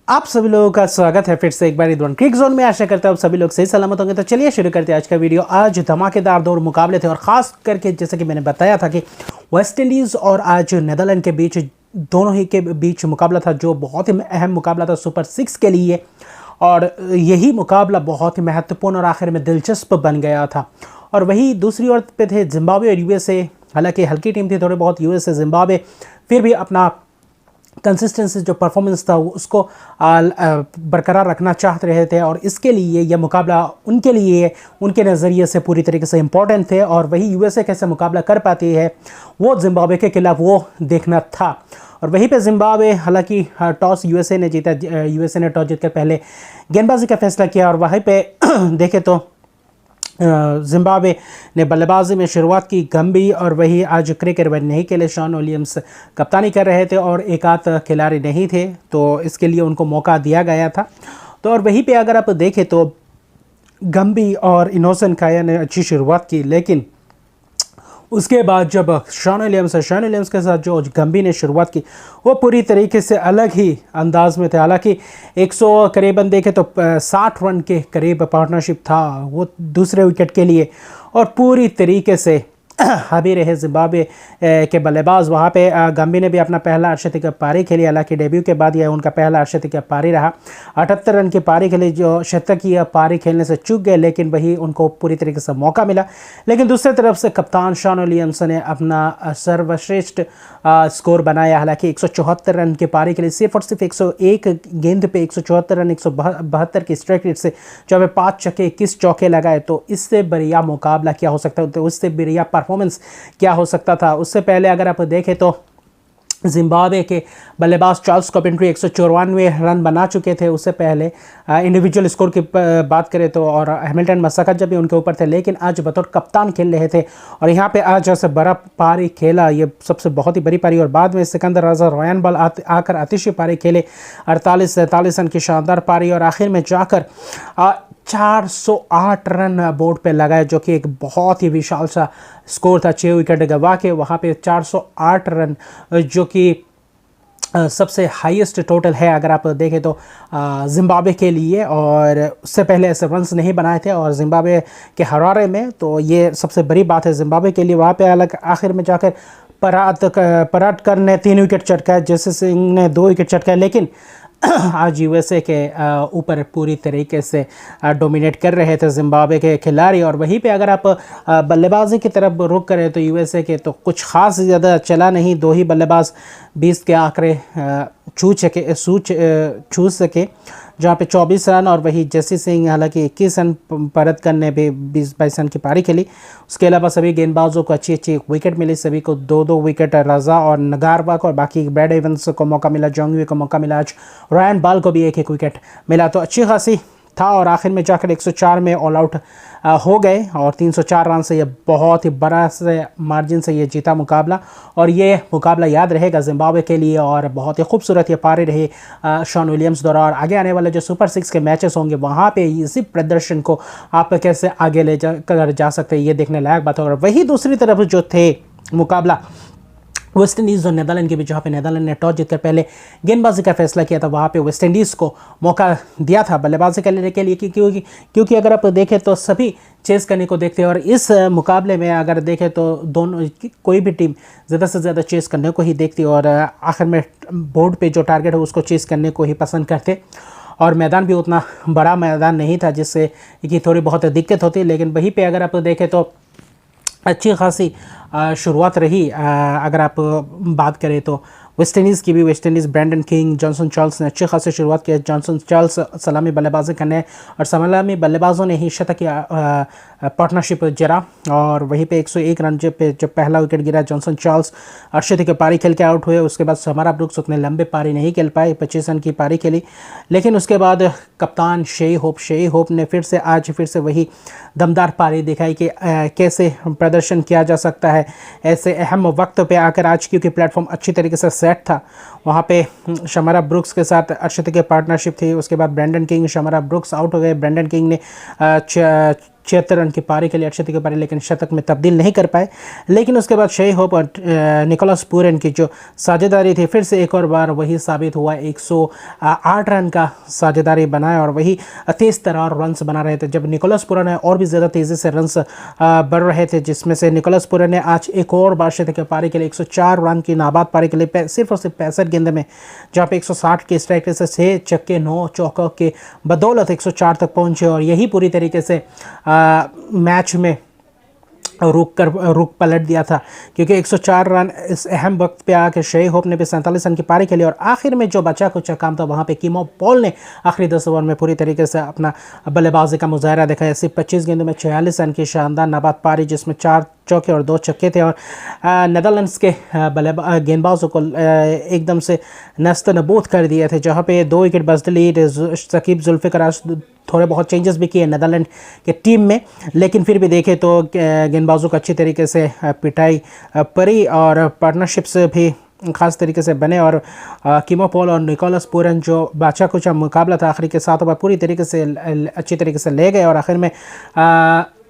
आप सभी लोगों का स्वागत है फिर से एक बार इधर क्रिक जोन में। आशा करता हूँ आप सभी लोग सही सलामत होंगे। तो चलिए शुरू करते हैं आज का वीडियो। आज धमाकेदार दो मुकाबले थे और ख़ास करके जैसे कि मैंने बताया था कि वेस्ट इंडीज़ और आज नीदरलैंड के बीच दोनों ही के बीच मुकाबला था, जो बहुत ही अहम मुकाबला था सुपर 6 के लिए। और यही मुकाबला बहुत ही महत्वपूर्ण और आखिर में दिलचस्प बन गया था। और वही दूसरी ओर पे थे जिम्बाब्वे और यूएसए। हालांकि हल्की टीम थी थोड़े बहुत यूएसए जिम्बाब्वे, फिर भी अपना कंसिस्टेंसी जो परफॉर्मेंस था उसको बरकरार रखना चाहते रहे थे। और इसके लिए यह मुकाबला उनके लिए उनके नज़रिए से पूरी तरीके से इम्पोर्टेंट थे। और वही यूएसए कैसे मुकाबला कर पाती है वो जिम्बाब्वे के खिलाफ वो देखना था। और वहीं पे जिम्बाब्वे हालांकि टॉस यूएसए ने जीता। यूएसए ने टॉस जीतकर पहले गेंदबाजी का फैसला किया और वहीं पे देखें तो जिम्बाब्वे ने बल्लेबाजी में शुरुआत की गंभी। और वही आज क्रिकेट नहीं खेले, शॉन विलियम्स कप्तानी कर रहे थे और एक आध खिलाड़ी नहीं थे, तो इसके लिए उनको मौका दिया गया था। तो और वहीं पे अगर आप देखें तो गंभी और इनोसेंट खाया ने अच्छी शुरुआत की, लेकिन उसके बाद जब शॉन विलियम्स के साथ जो गंभी ने शुरुआत की वो पूरी तरीके से अलग ही अंदाज में थे। हालांकि 100 करीबन देखे तो 60 रन के करीब पार्टनरशिप था वो दूसरे विकेट के लिए। और पूरी तरीके से हावी रहे जिम्बाब्वे के बल्लेबाज। वहाँ पे गंभी ने भी अपना पहला अर्धशतक पारी खेली। हालांकि डेब्यू के बाद यह उनका पहला अर्धशतक पारी रहा। 78 रन की पारी खेली, जो शतकीय पारी खेलने से चूक गए, लेकिन वही उनको पूरी तरीके से मौका मिला। लेकिन दूसरी तरफ से कप्तान शॉन विलियम्स ने अपना सर्वश्रेष्ठ स्कोर बनाया। हालांकि 174 रन की पारी खेली, सिर्फ और सिर्फ 101 गेंद पे 174 रन, 172 की स्ट्राइक रेट से जब 5 छक्के 21 चौके लगाए। तो इससे बढ़िया मुकाबला क्या हो सकता है, तो उससे बढ़िया परफॉर्मेंस क्या हो सकता था। उससे पहले अगर आप देखें तो जिम्बाब्वे के बल्लेबाज चार्ल्स कॉपेंट्री 194 रन बना चुके थे उससे पहले। इंडिविजुअल स्कोर की बात करें तो और हैमिल्टन मसाका जब भी उनके ऊपर थे, लेकिन आज बतौर कप्तान खेल रहे थे। और यहाँ पे आज जैसे बड़ा पारी खेला, ये सबसे बहुत ही बड़ी पारी। और बाद में सिकंदर रजा रोयन बॉल आकर आतिशी पारी खेले, 48-47 रन की शानदार पारी। और आखिर में जाकर 408 रन बोर्ड पे लगाए, जो कि एक बहुत ही विशाल सा स्कोर था। 6 विकेट गंवा के वहाँ पे 408 रन, जो कि सबसे हाईएस्ट टोटल है अगर आप देखें तो जिम्बाब्वे के लिए। और उससे पहले ऐसे रन्स नहीं बनाए थे और जिम्बाब्वे के हरारे में, तो ये सबसे बड़ी बात है जिम्बाब्वे के लिए। वहाँ पे अलग आखिर में जाकर पराटकर ने 3 विकेट चटकाए, जैसे सिंह ने 2 विकेट चटकाए, लेकिन आज यूएसए के ऊपर पूरी तरीके से डोमिनेट कर रहे थे जिम्बाब्वे के खिलाड़ी। और वहीं पे अगर आप बल्लेबाजी की तरफ रुख करें तो यूएसए के तो कुछ खास ज़्यादा चला नहीं। 2 ही बल्लेबाज 20 के आंकड़े छू सके, जहाँ पे 24 रन। और वही जसी सिंह हालांकि 21 रन परत करने भी 20-22 रन की पारी खेली। उसके अलावा सभी गेंदबाजों को अच्छी अच्छी विकेट मिली, सभी को 2-2 विकेट, रजा और नगारवा को, और बाकी ब्रैड एवंस को मौका मिला, जोंगवी को मौका मिला, आज रायन बॉल को भी एक विकेट मिला। तो अच्छी खासी था और आखिर में जाकर 104 में ऑल आउट हो गए और 304 रन से ये बहुत ही बड़ा से मार्जिन से ये जीता मुकाबला। और ये मुकाबला याद रहेगा जिम्बाब्वे के लिए और बहुत ही खूबसूरत ये पारी रही शॉन विलियम्स द्वारा। और आगे आने वाले जो सुपर 6 के मैचेस होंगे वहाँ पे इसी प्रदर्शन को आप कैसे आगे ले जा सकते हैं, ये देखने लायक बात होगा। वही दूसरी तरफ जो थे मुकाबला वेस्ट इंडीज़ और नीदरलैंड के बीच, जहाँ पे नीदरलैंड ने टॉस जीतकर पहले गेंदबाजी का फैसला किया था, वहाँ पे वेस्ट इंडीज़ को मौका दिया था बल्लेबाजी करने के लिए, क्योंकि अगर आप देखें तो सभी चेस करने को देखते हैं। और इस मुकाबले में अगर देखें तो दोनों कोई भी टीम ज़्यादा से ज़्यादा चेस करने को ही देखती है और आखिर में बोर्ड पे जो टारगेट है उसको चेस करने को ही पसंद करते। और मैदान भी उतना बड़ा मैदान नहीं था जिससे कि थोड़ी बहुत दिक्कत होती। लेकिन वहीं पर अगर आप देखें तो अच्छी खासी शुरुआत रही। अगर आप बात करें तो वेस्ट इंडीज़ की भी, West Indies Brandon King, Johnson Charles ने अच्छी खासी शुरुआत की। जॉनसन चार्ल्स सलामी बल्लेबाजी करने और सलामी बल्लेबाजों ने ही शतक की पार्टनरशिप जरा। और वहीं पे 101 रन जब पहला विकेट गिरा, जॉनसन चार्ल्स अर्धशतक की पारी खेल के आउट हुए। उसके बाद समारा ब्रुक्स उतने लंबे पारी नहीं खेल पाए, 25 रन की पारी खेली। लेकिन उसके बाद कप्तान शेई होप ने फिर से वही दमदार पारी दिखाई कि कैसे प्रदर्शन किया जा सकता है ऐसे अहम वक्त पे आकर। आज क्योंकि प्लेटफॉर्म अच्छी तरीके से सेट था, वहाँ पे शमारा ब्रुक्स के साथ अर्धशतक की पार्टनरशिप थी। उसके बाद ब्रैंडन किंग, शमारा ब्रुक्स आउट हो गए। ब्रैंडन किंग ने 76 रन की पारी के लिए, अर्शदीप की पारी, लेकिन शतक में तब्दील नहीं कर पाए। लेकिन उसके बाद शे होप और निकोलस पूरन की जो साझेदारी थी फिर से एक और बार वही साबित हुआ। 108 रन का साझेदारी बनाया और वही तेज़ तरार रन्स बना रहे थे, जब निकोलस पूरन है और भी ज़्यादा तेज़ी से रन्स बढ़ रहे थे, जिसमें से निकोलस पूरन ने आज एक और बार अर्शदीप की पारी के लिए 104 रन की नाबाद पारी के लिए सिर्फ और सिर्फ 65 गेंद में, जहाँ पे 160 के स्ट्राइक रेट से 6 छक्के 9 चौकों के बदौलत 104 तक पहुंचे और यही पूरी तरीके से मैच में रुक पलट दिया था, क्योंकि 104 रन इस अहम वक्त पे आके शे होप ने भी 47 रन की पारी के लिए और आखिर में जो बचा कुछ काम था वहाँ पे कीमो पॉल ने आखिरी 10 ओवर में पूरी तरीके से अपना बल्लेबाजी का मुजाहरा दिखाया। सिर्फ 25 गेंदों में 46 रन की शानदार नाबाद पारी, जिसमें 4 चौके और 2 छक्के थे और नेदरलैंड्स के गेंदबाजों को एकदम से नस्त नबूद कर दिए थे, जहाँ पे 2 विकेट बजट लीड शकीब जुल्फ़िकार थोड़े बहुत चेंजेस भी किए नेदरलैंड के टीम में, लेकिन फिर भी देखें तो गेंदबाजों को अच्छी तरीके से पिटाई पड़ी और पार्टनरशिप्स भी ख़ास तरीके से बने और कीमो पॉल और निकोलस पूरन जो बाचा कुचा मुकाबला था आखिरी के 7 ओवर पूरी तरीके से अच्छी तरीके से ले गए और आखिर में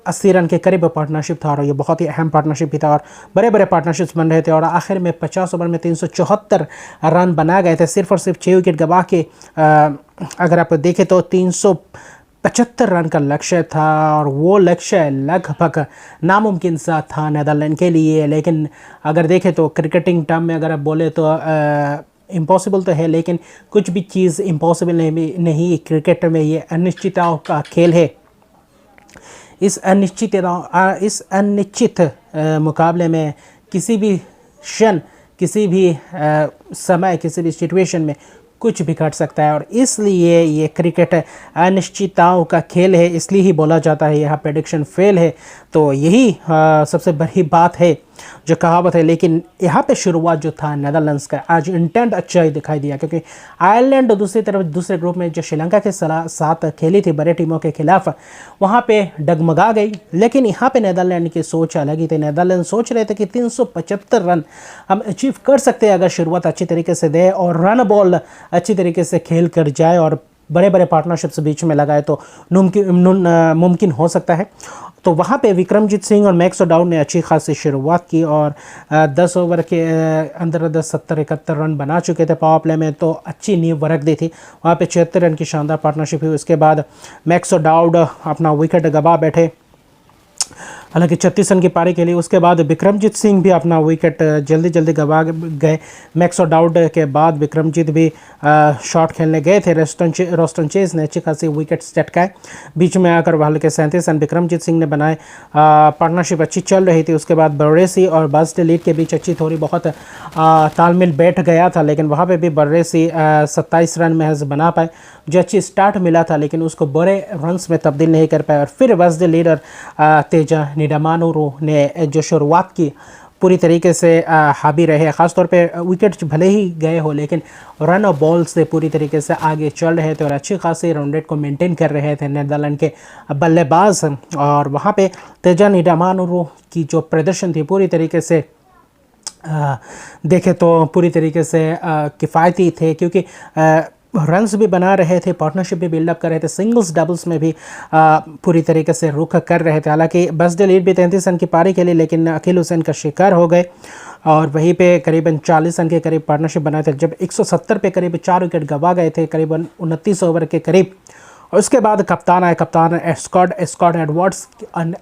80 रन के करीब पार्टनरशिप था और ये बहुत ही अहम पार्टनरशिप भी था और बड़े बड़े पार्टनरशिप्स बन रहे थे और आखिर में 50 ओवर में 374 रन बना गए थे, सिर्फ और सिर्फ 6 विकेट गवा के। अगर आप देखें तो 375 रन का लक्ष्य था और वो लक्ष्य लगभग नामुमकिन सा था नेदरलैंड के लिए। लेकिन अगर देखें तो क्रिकेटिंग टर्म में अगर आप बोले तो इम्पॉसिबल तो है, लेकिन कुछ भी चीज़ इम्पॉसिबल नहीं। क्रिकेट में ये अनिश्चितताओं का खेल है। इस अनिश्चित मुकाबले में किसी भी क्षण, किसी भी समय, किसी भी सिचुएशन में कुछ भी घट सकता है और इसलिए ये क्रिकेट अनिश्चितताओं का खेल है, इसलिए ही बोला जाता है यहाँ प्रेडिक्शन फेल है। तो यही सबसे बड़ी बात है जो कहावत है। लेकिन यहाँ पे शुरुआत जो था नेदरलैंड्स का, आज इंटेंट अच्छा ही दिखाई दिया, क्योंकि आयरलैंड दूसरी तरफ दूसरे ग्रुप में जो श्रीलंका के साथ खेली थी बड़े टीमों के खिलाफ, वहाँ पे डगमगा गई। लेकिन यहाँ पे नेदरलैंड की सोच अलग ही थी। नेदरलैंड सोच रहे थे कि 375 रन हम अचीव कर सकते हैं अगर शुरुआत अच्छी तरीके से दे और रन बॉल अच्छी तरीके से खेल कर जाए और बड़े बड़े पार्टनरशिप्स बीच में लगाए तो मुमकिन हो सकता है। तो वहाँ पे विक्रमजीत सिंह और मैक्स ओडाउड ने अच्छी खासी शुरुआत की और 10 ओवर के अंदर 70-71 रन बना चुके थे पावर प्ले में, तो अच्छी नींव वर्क दी थी। वहाँ पे 76 रन की शानदार पार्टनरशिप हुई। उसके बाद मैक्स ओडाउड अपना विकेट गवा बैठे, हालांकि 36 रन की पारी के लिए। उसके बाद विक्रमजीत सिंह भी अपना विकेट जल्दी गवा गए। मैक्स ओडाउड के बाद विक्रमजीत भी शॉट खेलने गए थे। रोस्टन चेज ने अच्छी खासी विकेट चटकाए, बीच में आकर हल्के 37 रन विक्रमजीत सिंह ने बनाए। पार्टनरशिप अच्छी चल रही थी। उसके बाद बर्रेसी और बजट लीड के बीच अच्छी थोड़ी बहुत तालमेल बैठ गया था, लेकिन वहाँ पर भी बर्रेसी 27 रन महज बना पाए, जो अच्छी स्टार्ट मिला था, लेकिन उसको बड़े रन्स में तब्दील नहीं कर पाए। और फिर बजट लीडर तेजा निडामानुरू ने जो शुरुआत की पूरी तरीके से हावी रहे, ख़ासतौर पे विकेट भले ही गए हो लेकिन रन और बॉल से पूरी तरीके से आगे चल रहे थे और अच्छी खासी रन रेट को मेंटेन कर रहे थे नेदरलैंड के बल्लेबाज। और वहाँ पे तेजा निडामानुरू की जो प्रदर्शन थी पूरी तरीके से देखें तो पूरी तरीके से किफ़ायती थे, क्योंकि रन्स भी बना रहे थे, पार्टनरशिप भी बिल्डअप कर रहे थे, सिंगल्स डबल्स में भी पूरी तरीके से रुख कर रहे थे। हालांकि बजट लीड भी 33 रन की पारी के लिए, लेकिन अकील हुसैन का शिकार हो गए और वहीं पे करीबन 40 रन के करीब पार्टनरशिप बनाए थे, जब 170 पे करीब 4 विकेट गवा गए थे करीबन 29 ओवर के करीब। और उसके बाद कप्तान आए, कप्तान स्कॉट एडवर्ड्स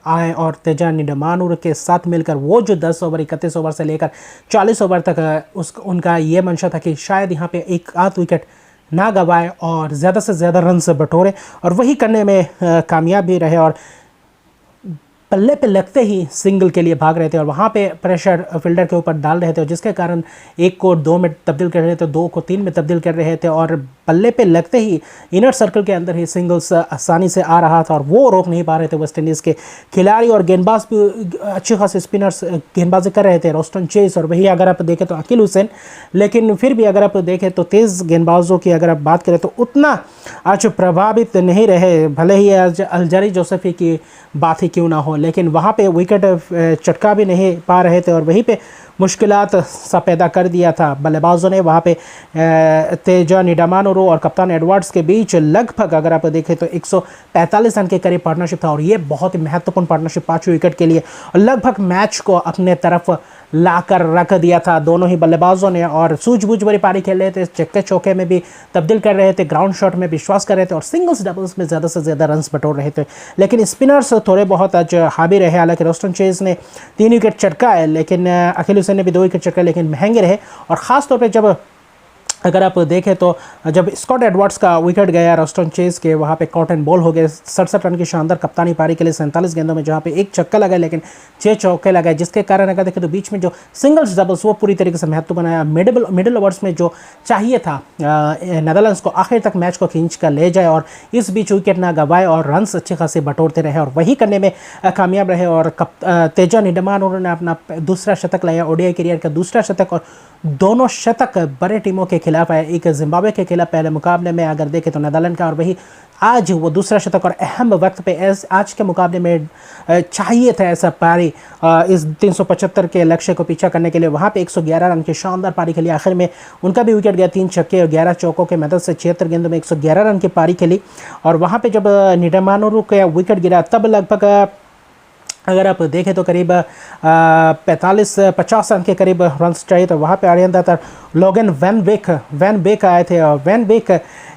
आए और तेजा निडामानुरू के साथ मिलकर वो जो 10 ओवर 31 ओवर से लेकर 40 ओवर तक उनका ये मंशा था कि शायद यहाँ पे एक आध विकेट ना गवाए और ज़्यादा से ज़्यादा रन से बटोरे, और वही करने में कामयाब भी रहे और पल्ले पे लगते ही सिंगल के लिए भाग रहे थे और वहाँ पे प्रेशर फील्डर के ऊपर डाल रहे थे, और जिसके कारण 1 को 2 में तब्दील कर रहे थे, 2 को 3 में तब्दील कर रहे थे और पल्ले पे लगते ही इनर सर्कल के अंदर ही सिंगल्स आसानी से आ रहा था और वो रोक नहीं पा रहे थे वेस्ट इंडीज़ के खिलाड़ी। और गेंदबाज भी अच्छे खासे स्पिनर्स गेंदबाजी कर रहे थे, रोस्टन चेज और वही अगर आप देखें तो अकील हुसैन। लेकिन फिर भी अगर आप देखें तो तेज़ गेंदबाजों की अगर आप बात करें तो उतना आज प्रभावित नहीं रहे, भले ही आज अलजारी जोसेफी की बात ही क्यों ना हो, लेकिन वहाँ पे विकेट चटका भी नहीं पा रहे थे और वहीं पे मुश्किलात सा पैदा कर दिया था बल्लेबाजों ने। वहाँ पे तेजा निडामानोरो और कप्तान एडवर्ड्स के बीच लगभग अगर आप देखें तो 145 रन के करीब पार्टनरशिप था और ये बहुत ही महत्वपूर्ण पार्टनरशिप 5 विकेट के लिए, और लगभग मैच को अपने तरफ लाकर रख दिया था दोनों ही बल्लेबाजों ने। और सूझबूझ भरी पारी खेल रहे थे, चक्के चौके में भी तब्दील कर रहे थे, ग्राउंड शॉट में विश्वास कर रहे थे और सिंगल्स डबल्स में ज़्यादा से ज़्यादा रन्स बटोर रहे थे। लेकिन स्पिनर्स थोड़े बहुत आज हावी रहे। हालांकि रोस्टन चेज ने 3 विकेट चटकाए, लेकिन अखिल हुसैन ने भी 2 विकेट चटकाए, लेकिन महंगे रहे। और ख़ास तौर पर जब अगर आप देखें तो जब स्कॉट एडवर्ड्स का विकेट गया रोस्टन चेज के, वहाँ पे कॉट एंड बॉल हो गए। 67 रन की शानदार कप्तानी पारी के लिए 47 गेंदों में, जहाँ पे 1 छक्का लगा लेकिन 6 चौके लगाए, जिसके कारण अगर देखें तो बीच में जो सिंगल्स डबल्स वो पूरी तरीके से महत्व बनाया। मिडिल ओवर्स में जो चाहिए था नेदरलैंड्स को आखिर तक मैच को खींच कर ले जाए और इस बीच विकेट ना गंवाए और रन्स अच्छे खासे बटोरते रहे और वही करने में कामयाब रहे। और तेजा निडामानोरो ने अपना दूसरा शतक लाया, ओडीआई करियर का दूसरा शतक, और दोनों शतक बड़े टीमों के खिलाफ आए। एक जिम्बाब्वे के खिलाफ पहले मुकाबले में अगर देखें तो नेदरलैंड का, और वही आज वो दूसरा शतक और अहम वक्त पे आज के मुकाबले में चाहिए था ऐसा पारी इस 375 के लक्ष्य को पीछा करने के लिए। वहाँ पे 111 रन की शानदार पारी खेली। आखिर में उनका भी विकेट गया, 3 छक्के और 11 चौकों के मदद से 76 गेंदों में 111 रन की पारी खेली। और वहाँ पर जब निडामानोरो का विकेट गिरा तब लगभग अगर आप देखें तो करीब 45-50 रन के करीब रन चाहिए। तो वहाँ पे आर्यन दत्त और लोगन वैन बेक आए थे और वैन बेक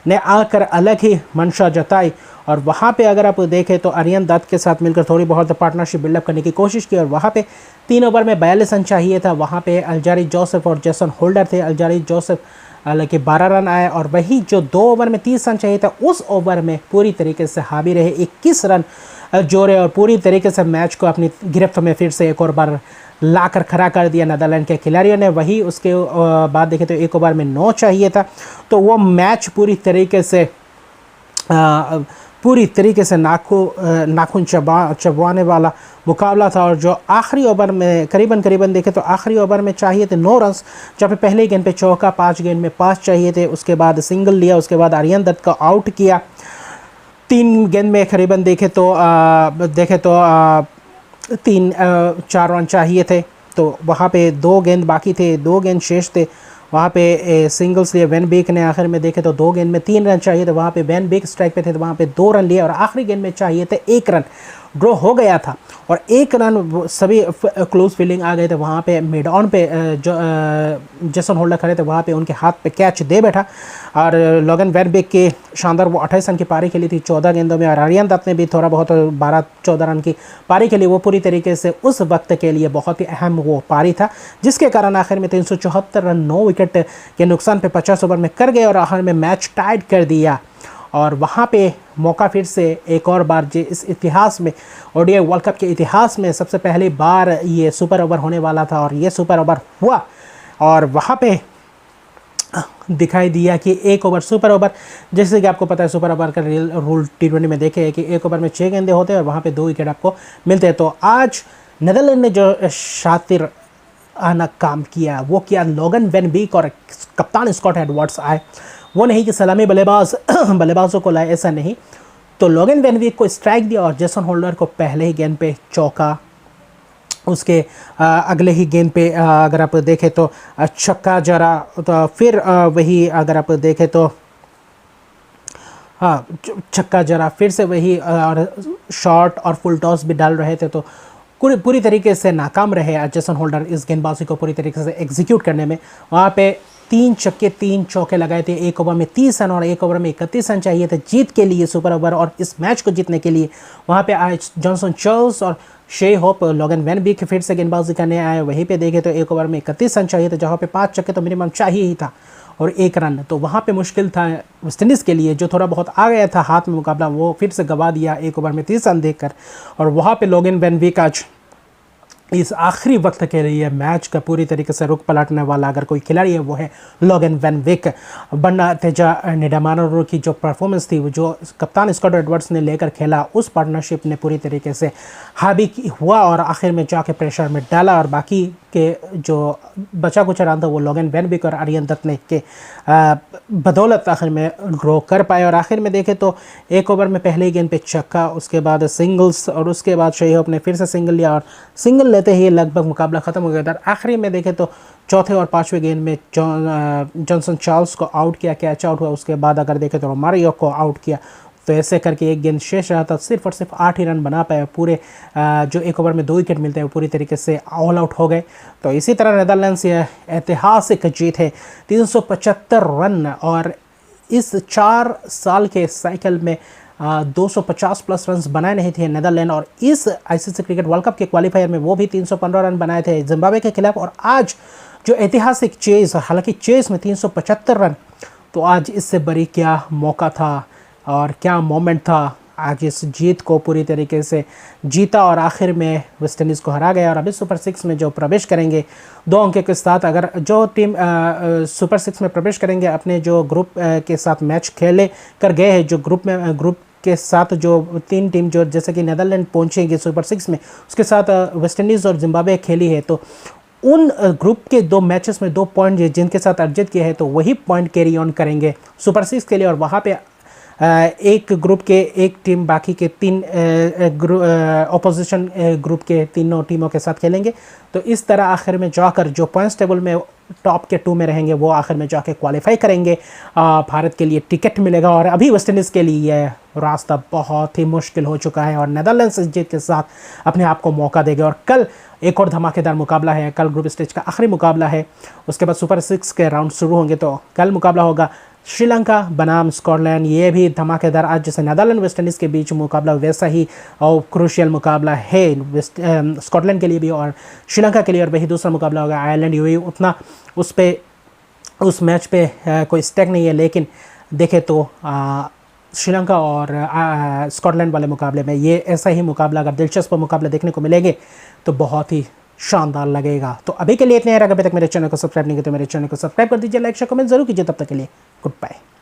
ने आकर अलग ही मंशा जताई। और वहाँ पे अगर आप देखें तो आर्यन दत्त के साथ मिलकर थोड़ी बहुत पार्टनरशिप बिल्डअप करने की कोशिश की और वहाँ पे 3 ओवर में 42 रन चाहिए था। वहाँ पे अल्जारी जोसेफ और जेसन होल्डर थे। अल्जारी जोसेफ हालांकि 12 रन आए और वही जो 2 ओवर में 30 रन चाहिए था उस ओवर में पूरी तरीके से हावी रहे, 21 रन जोड़े और पूरी तरीके से मैच को अपनी गिरफ्त में फिर से एक और बार लाकर खड़ा कर दिया नेदरलैंड के खिलाड़ियों ने। वही उसके बाद देखें तो 1 ओवर में 9 चाहिए था, तो वो मैच पूरी तरीके से नाखून चबवाने वाला मुकाबला था। और जो आखिरी ओवर में करीबन देखें तो आखिरी ओवर में चाहिए थे 9 रन, जहाँ पे पहले गेंद पे चौका, 5 गेंद में 5 चाहिए थे, उसके बाद सिंगल लिया, उसके बाद आर्यन दत्त को आउट किया। 3 गेंद में करीबन देखें तो 3-4 रन चाहिए थे, तो वहाँ पे 2 गेंद बाकी थे, 2 गेंद शेष थे। वहाँ पे सिंगल्स लिए वैन बेक ने, आखिर में देखे तो 2 गेंद में 3 रन चाहिए थे, वहाँ पे वैन बेक स्ट्राइक पे थे तो वहाँ पे 2 रन लिए और आखिरी गेंद में चाहिए थे 1 रन। ड्रॉ हो गया था और 1 रन सभी क्लोज फील्डिंग आ गए थे। वहाँ पे मिड ऑन पे जो जेसन होल्डर खड़े थे वहाँ पे उनके हाथ पे कैच दे बैठा और लोगन वैन बेक के शानदार वो 28 रन की पारी खेली थी 14 गेंदों में। और आर्यन दत्त ने भी थोड़ा बहुत 12-14 रन की पारी खेली। वो पूरी तरीके से उस वक्त के लिए बहुत ही अहम वो पारी था, जिसके कारण आखिर में 374 रन 9 विकेट के नुकसान पे 50 ओवर में कर गए और आखिर में मैच टाइड कर दिया। और वहाँ पे मौका फिर से एक और बार जो इस इतिहास में ओडीआई वर्ल्ड कप के इतिहास में सबसे पहली बार ये सुपर ओवर होने वाला था और ये सुपर ओवर हुआ। और वहाँ पे दिखाई दिया कि 1 ओवर सुपर ओवर, जैसे कि आपको पता है सुपर ओवर का रूल T20 में देखे है कि 1 ओवर में 6 गेंदे होते हैं और वहाँ पे 2 विकेट आपको मिलते हैं। तो आज नेदरलैंड ने जो शातिर आना काम किया वो किया, लोगन वैन बीक और कप्तान स्कॉट एडवर्ड्स आए। वो नहीं कि सलामी बल्लेबाजों को लाए, ऐसा नहीं। तो लोगन वैन बीक को स्ट्राइक दिया और जेसन होल्डर को पहले ही गेंद पे चौका, उसके अगले ही गेंद पे अगर आप देखें तो छक्का जरा, तो फिर वही अगर आप देखें तो हाँ छक्का जरा, फिर से वही और शॉर्ट और फुल टॉस भी डाल रहे थे। तो पूरी तरीके से नाकाम रहे जेसन होल्डर इस गेंदबाजी को पूरी तरीके से एग्जीक्यूट करने में। वहाँ पे 3 छक्के 3 चौके लगाए थे। 1 ओवर में 30 रन और 1 ओवर में 31 रन चाहिए थे जीत के लिए सुपर ओवर और इस मैच को जीतने के लिए। वहाँ पे आए जॉनसन चार्ल्स और शे होप, लोगन वैन बीक फिर से गेंदबाजी करने आए। वहीं पे देखे तो 1 ओवर में 31 रन चाहिए थे, जहाँ पे 5 छक्के तो मिनिमम चाहिए ही था और 1 रन। तो वहाँ पे मुश्किल था वेस्ट इंडीज़ के लिए, जो थोड़ा बहुत आ गया था हाथ में मुकाबला वो फिर से गंवा दिया 1 ओवर में 30 रन देखकर। और वहाँ पे लोगन वैन बीक आज इस आखिरी वक्त के लिए मैच का पूरी तरीके से रुख पलटने वाला अगर कोई खिलाड़ी है वो है लोगन वैन विक। बनातेजा निडामानो की जो परफॉर्मेंस थी, वो जो कप्तान स्कॉट एडवर्ड्स ने लेकर खेला, उस पार्टनरशिप ने पूरी तरीके से हावी हुआ और आखिर में जाके प्रेशर में डाला और बाकी के जो बचा कुछ रन था वो लोगन वैन विक और आर्यन दत्त ने के बदौलत आखिर में ड्रॉ कर पाए। और आखिर में देखें तो एक ओवर में पहले ही गेंद पे छक्का, उसके बाद सिंगल्स और उसके बाद शाही होप ने फिर से सिंगल लिया और सिंगल लेते ही लगभग मुकाबला ख़त्म हो गया था। आखिरी में देखें तो चौथे और पाँचवें गेंद में जॉनसन चार्ल्स को आउट किया, कैच आउट हुआ। उसके बाद अगर देखें तो रोमारियो को आउट किया। तो ऐसे करके एक गेंद शेष रहा था, सिर्फ और सिर्फ 8 ही रन बना पाए। पूरे जो एक ओवर में 2 विकेट मिलते हैं वो पूरी तरीके से ऑल आउट हो गए। तो इसी तरह नेदरलैंड्स ये ऐतिहासिक जीत है, 375 रन, और इस 4 साल के साइकिल में 250 प्लस रन बनाए नहीं थे नेदरलैंड। और इस आईसीसी क्रिकेट वर्ल्ड कप के क्वालिफायर में वो भी 315 रन बनाए थे जिम्बाब्वे के खिलाफ। और आज जो ऐतिहासिक चेज़, हालांकि चेज़ में 375 रन, तो आज इससे बड़ी क्या मौका था और क्या मोमेंट था। आज इस जीत को पूरी तरीके से जीता और आखिर में वेस्ट इंडीज़ को हरा गया और अभी सुपर 6 में जो प्रवेश करेंगे 2 अंक के साथ, अगर जो टीम सुपर 6 में प्रवेश करेंगे अपने जो ग्रुप के साथ मैच खेले कर गए हैं, जो ग्रुप के साथ जो 3 टीम जो जैसे कि नेदरलैंड पहुंचेंगे सुपर 6 में, उसके साथ वेस्ट इंडीज़ और जिम्बाब्वे खेली है, तो उन ग्रुप के 2 मैचेस में 2 पॉइंट जिनके साथ अर्जित किए हैं तो वही पॉइंट कैरी ऑन करेंगे सुपर 6 के लिए। और वहाँ पे एक ग्रुप के एक टीम बाकी के 3 ऑपोजिशन ग्रुप के तीनों टीमों के साथ खेलेंगे। तो इस तरह आखिर में जाकर जो पॉइंट्स टेबल में टॉप के 2 में रहेंगे वो आखिर में जाके क्वालिफाई करेंगे, भारत के लिए टिकट मिलेगा। और अभी वेस्ट इंडीज़ के लिए यह रास्ता बहुत ही मुश्किल हो चुका है और नेदरलैंड्स इस जीत के साथ अपने आप को मौका देगा। और कल एक और धमाकेदार मुकाबला है, कल ग्रुप स्टेज का आखिरी मुकाबला है, उसके बाद सुपर 6 के राउंड शुरू होंगे। तो कल मुकाबला होगा श्रीलंका बनाम स्कॉटलैंड। ये भी धमाकेदार, आज जैसे नेदरलैंड वेस्ट इंडीज़ के बीच मुकाबला वैसा ही और क्रूशियल मुकाबला है स्कॉटलैंड के लिए भी और श्रीलंका के लिए। और वही दूसरा मुकाबला होगा आयरलैंड यूएई। उतना उस मैच पे कोई स्टेक नहीं है, लेकिन देखें तो श्रीलंका और स्कॉटलैंड वाले मुकाबले में ये ऐसा ही मुकाबला, अगर दिलचस्प मुकाबले देखने को मिलेंगे तो बहुत ही शानदार लगेगा। तो अभी के लिए इतने हैं। अगर अभी तक मेरे चैनल को सब्सक्राइब नहीं किया तो मेरे चैनल को सब्सक्राइब कर दीजिए, लाइक शेयर कमेंट जरूर कीजिए। तब तक के लिए गुड बाय।